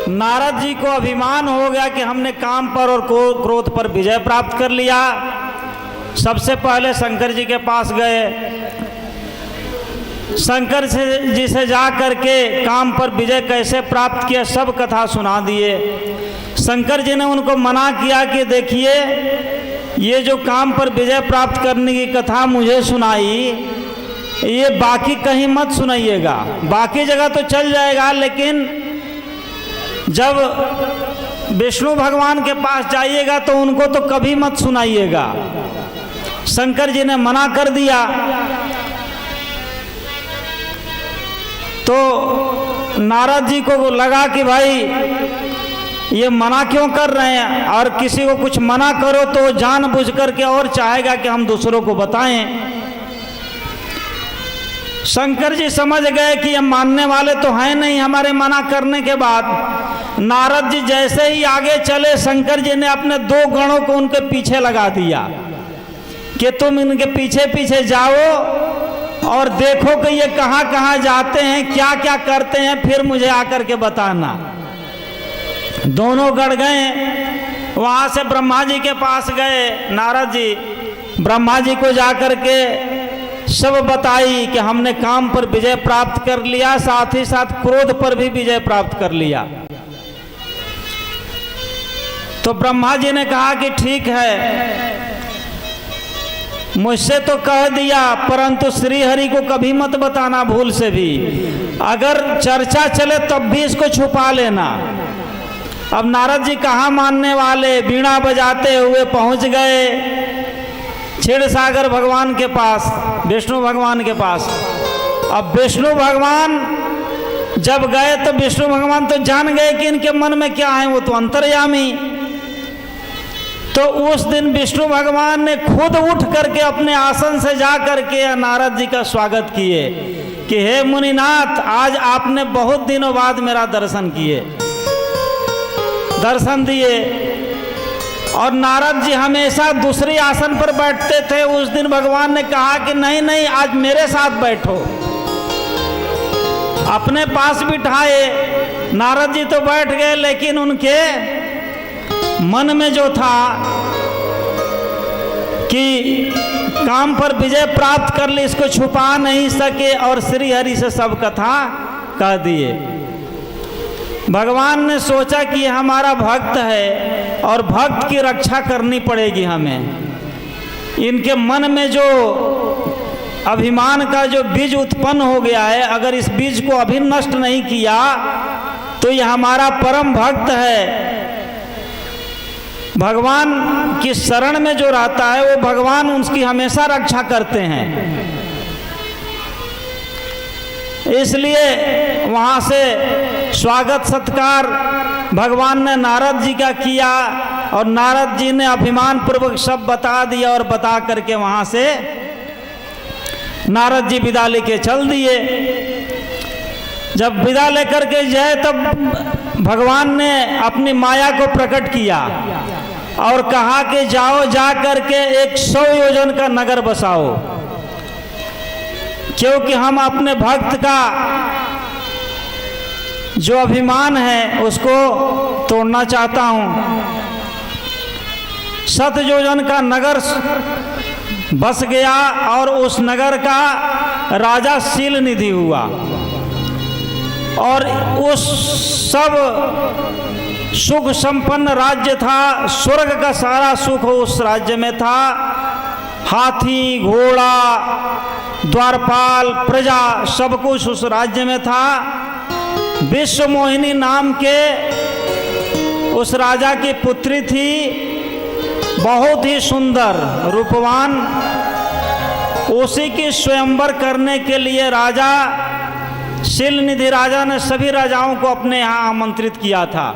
नारद जी को अभिमान हो गया कि हमने काम पर और क्रोध पर विजय प्राप्त कर लिया। सबसे पहले शंकर जी के पास गए, शंकर जी से जा करके काम पर विजय कैसे प्राप्त किया सब कथा सुना दिए। शंकर जी ने उनको मना किया कि देखिए, ये जो काम पर विजय प्राप्त करने की कथा मुझे सुनाई, ये बाकी कहीं मत सुनाइएगा। बाकी जगह तो चल जाएगा, लेकिन जब विष्णु भगवान के पास जाइएगा तो उनको तो कभी मत सुनाइएगा। शंकर जी ने मना कर दिया। तो नारद जी को लगा कि भाई ये मना क्यों कर रहे हैं, और किसी को कुछ मना करो तो जानबूझ करके और चाहेगा कि हम दूसरों को बताएं। शंकर जी समझ गए कि ये मानने वाले तो हैं नहीं हमारे मना करने के बाद। नारद जी जैसे ही आगे चले, शंकर जी ने अपने 2 गणों को उनके पीछे लगा दिया कि तुम इनके पीछे पीछे जाओ और देखो कि ये कहाँ कहाँ जाते हैं, क्या क्या करते हैं, फिर मुझे आकर के बताना। दोनों गण गए, वहाँ से ब्रह्मा जी के पास गए। नारद जी ब्रह्मा जी को जाकर के सब बताई कि हमने काम पर विजय प्राप्त कर लिया, साथ ही साथ क्रोध पर भी विजय प्राप्त कर लिया। तो ब्रह्मा जी ने कहा कि ठीक है, मुझसे तो कह दिया, परंतु श्री हरि को कभी मत बताना भूल से भी। अगर चर्चा चले तब भी इसको छुपा लेना। अब नारद जी कहाँ मानने वाले, बीणा बजाते हुए पहुंच गए क्षीर सागर भगवान के पास, विष्णु भगवान के पास। अब विष्णु भगवान जब गए तो विष्णु भगवान तो जान गए कि इनके मन में क्या है, वो तो अंतर्यामी। तो उस दिन विष्णु भगवान ने खुद उठ करके अपने आसन से जा करके नारद जी का स्वागत किए कि हे मुनिनाथ, आज आपने बहुत दिनों बाद मेरा दर्शन दिए। और नारद जी हमेशा दूसरी आसन पर बैठते थे। उस दिन भगवान ने कहा कि नहीं नहीं, आज मेरे साथ बैठो। अपने पास बिठाए। नारद जी तो बैठ गए, लेकिन उनके मन में जो था कि काम पर विजय प्राप्त कर ली, इसको छुपा नहीं सके और श्री हरि से सब कथा कह दिए। भगवान ने सोचा कि ये हमारा भक्त है और भक्त की रक्षा करनी पड़ेगी हमें। इनके मन में जो अभिमान का जो बीज उत्पन्न हो गया है, अगर इस बीज को अभी नष्ट नहीं किया तो ये हमारा परम भक्त है। भगवान की शरण में जो रहता है वो भगवान उसकी हमेशा रक्षा करते हैं। इसलिए वहाँ से स्वागत सत्कार भगवान ने नारद जी का किया और नारद जी ने अभिमान पूर्वक सब बता दिया और बता करके वहाँ से नारद जी विदा लेके चल दिए। जब विदा लेकर के जाए तब भगवान ने अपनी माया को प्रकट किया और कहा कि जाओ, जा करके 100 योजन का नगर बसाओ, क्योंकि हम अपने भक्त का जो अभिमान है उसको तोड़ना चाहता हूँ। 7 योजन का नगर बस गया और उस नगर का राजा शीलनिधि हुआ और उस सब सुख संपन्न राज्य था। स्वर्ग का सारा सुख उस राज्य में था। हाथी, घोड़ा, द्वारपाल, प्रजा, सब कुछ उस राज्य में था। विश्व मोहिनी नाम के उस राजा की पुत्री थी, बहुत ही सुंदर रूपवान। उसी की स्वयंवर करने के लिए राजा शीलनिधि राजा ने सभी राजाओं को अपने यहाँ आमंत्रित किया था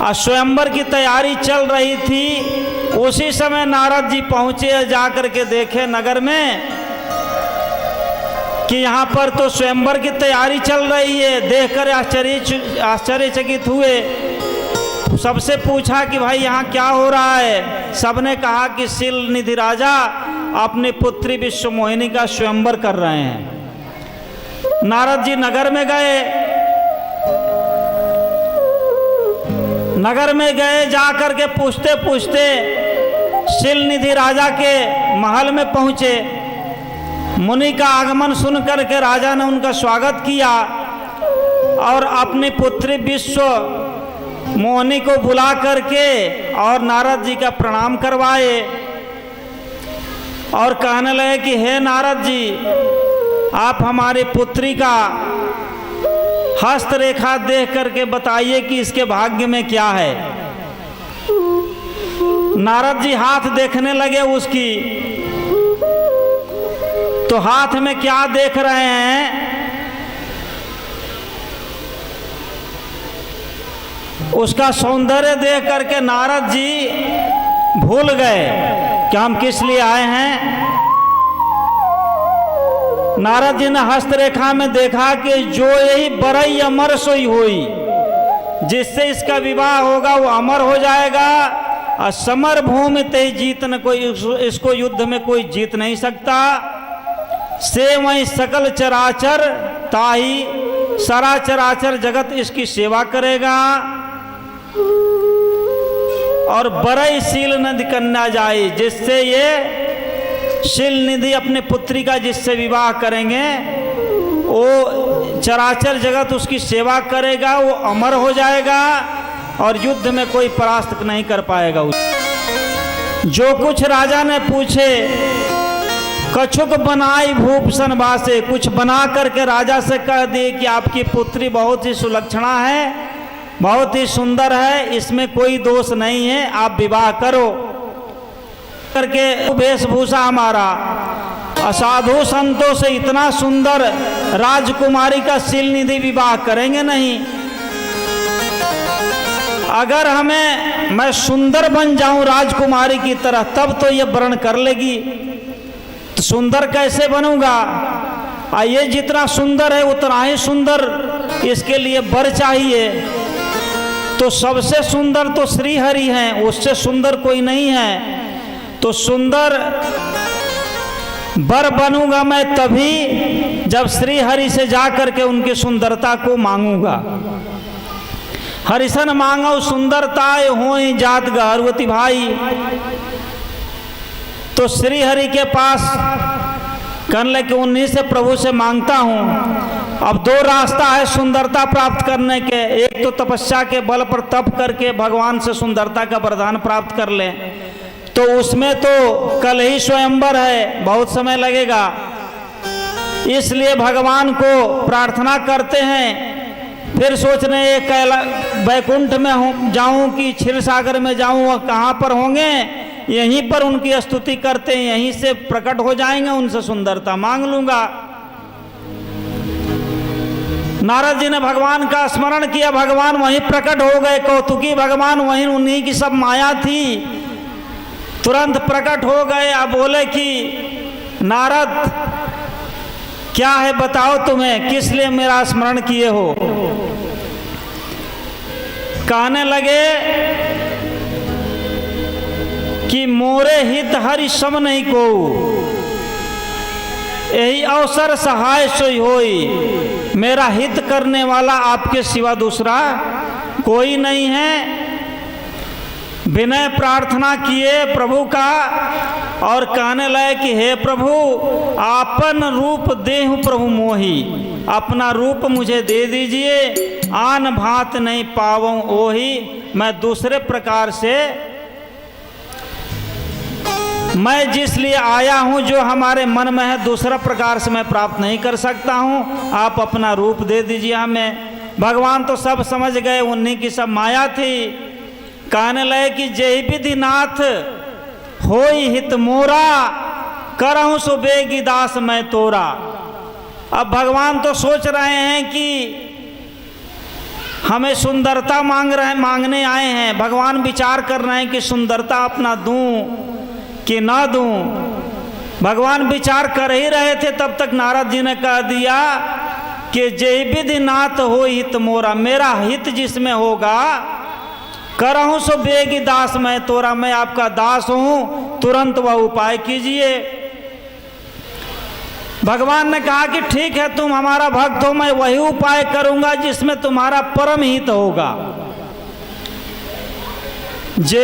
और स्वयंवर की तैयारी चल रही थी। उसी समय नारद जी पहुँचे, जाकर के देखे नगर में कि यहाँ पर तो स्वयंवर की तैयारी चल रही है। देखकर आश्चर्यचकित हुए। सबसे पूछा कि भाई यहाँ क्या हो रहा है। सबने कहा कि शीलनिधि राजा अपनी पुत्री विश्व मोहिनी का स्वयंवर कर रहे हैं। नारद जी नगर में गए नगर में गए, जाकर के पूछते पूछते शीलनिधि राजा के महल में पहुँचे। मुनि का आगमन सुनकर के राजा ने उनका स्वागत किया और अपनी पुत्री विश्व मोहिनी को बुला करके और नारद जी का प्रणाम करवाए और कहने लगे कि हे नारद जी, आप हमारी पुत्री का हस्तरेखा देख करके बताइए कि इसके भाग्य में क्या है। नारद जी हाथ देखने लगे उसकी, तो हाथ में क्या देख रहे हैं, उसका सौंदर्य देख करके नारद जी भूल गए कि हम किस लिए आए हैं। नारद जी ने हस्तरेखा में देखा कि जो यही बरई अमर सोई हुई, जिससे इसका विवाह होगा वो अमर हो जाएगा और समर भूमि ते जीत न कोई, इसको युद्ध में कोई जीत नहीं सकता। से वही सकल चराचर ताही, सारा चराचर जगत इसकी सेवा करेगा और बरई शील नदी कन्या जाए, जिससे ये शील निधि अपने पुत्री का जिससे विवाह करेंगे वो चराचर जगत उसकी सेवा करेगा, वो अमर हो जाएगा और युद्ध में कोई परास्त नहीं कर पाएगा। जो कुछ राजा ने पूछे, कछुक बनाई भूषण बासे, कुछ बना करके राजा से कह दिए कि आपकी पुत्री बहुत ही सुलक्षणा है, बहुत ही सुंदर है, इसमें कोई दोष नहीं है, आप विवाह करो करके। वेशभूषा हमारा असाधु संतों से इतना सुंदर राजकुमारी का शीलनिधि विवाह करेंगे नहीं। अगर मैं सुंदर बन जाऊं राजकुमारी की तरह, तब तो ये वर्ण कर लेगी। तो सुंदर कैसे बनूंगा? ये जितना सुंदर है उतना ही सुंदर इसके लिए वर चाहिए। तो सबसे सुंदर तो श्री हरि हैं, उससे सुंदर कोई नहीं है। तो सुंदर वर बनूंगा मैं तभी जब श्री हरि से जा करके उनकी सुंदरता को मांगूंगा। हरिशन मांगो सुंदरता हो जात गहरवती भाई। तो श्री हरि के पास कहने लगे उन्हीं से प्रभु से मांगता हूँ। अब दो रास्ता है सुंदरता प्राप्त करने के, एक तो तपस्या के बल पर तप करके भगवान से सुंदरता का वरदान प्राप्त कर लें, तो उसमें तो कल ही स्वयंवर है, बहुत समय लगेगा। इसलिए भगवान को प्रार्थना करते हैं, फिर सोच रहे हैं कैला वैकुंठ में जाऊं कि क्षीर सागर में जाऊं, वह कहाँ पर होंगे, यहीं पर उनकी स्तुति करते हैं, यहीं से प्रकट हो जाएंगे, उनसे सुंदरता मांग लूंगा। नारद जी ने भगवान का स्मरण किया, भगवान वहीं प्रकट हो गए, कौतुकी भगवान वहीं, उन्हीं की सब माया थी, तुरंत प्रकट हो गए। अब बोले कि नारद क्या है बताओ, तुम्हें किस लिए मेरा स्मरण किए हो? कहने लगे कि मोरे हित हरि सम नहीं को, यही अवसर सहाय सोई होई, मेरा हित करने वाला आपके सिवा दूसरा कोई नहीं है। विनय प्रार्थना किए प्रभु का और कहने लगे कि हे प्रभु, आपन रूप देहु प्रभु मोही, अपना रूप मुझे दे दीजिए, आन भांत नहीं पावऊं ओही, मैं दूसरे प्रकार से, मैं जिस लिए आया हूं जो हमारे मन में है दूसरा प्रकार से मैं प्राप्त नहीं कर सकता हूं, आप अपना रूप दे दीजिए हमें। भगवान तो सब समझ गए, उन्हीं की सब माया थी। कहने लगे कि जय विधि नाथ होई हित मोरा, करहूं सो बेगी दास मैं तोरा। अब भगवान तो सोच रहे हैं कि हमें सुंदरता मांगने आए हैं। भगवान विचार कर रहे हैं कि सुंदरता अपना दूं कि ना दूं। भगवान विचार कर ही रहे थे, तब तक नारद जी ने कह दिया कि जय विधि नाथ हो हित मोरा, मेरा हित जिसमें होगा, करहूं सो बेगी दास मैं तोरा, मैं आपका दास हूं, तुरंत वह उपाय कीजिए। भगवान ने कहा कि ठीक है, तुम हमारा भक्त हो, मैं वही उपाय करूंगा जिसमें तुम्हारा परम हित होगा। जे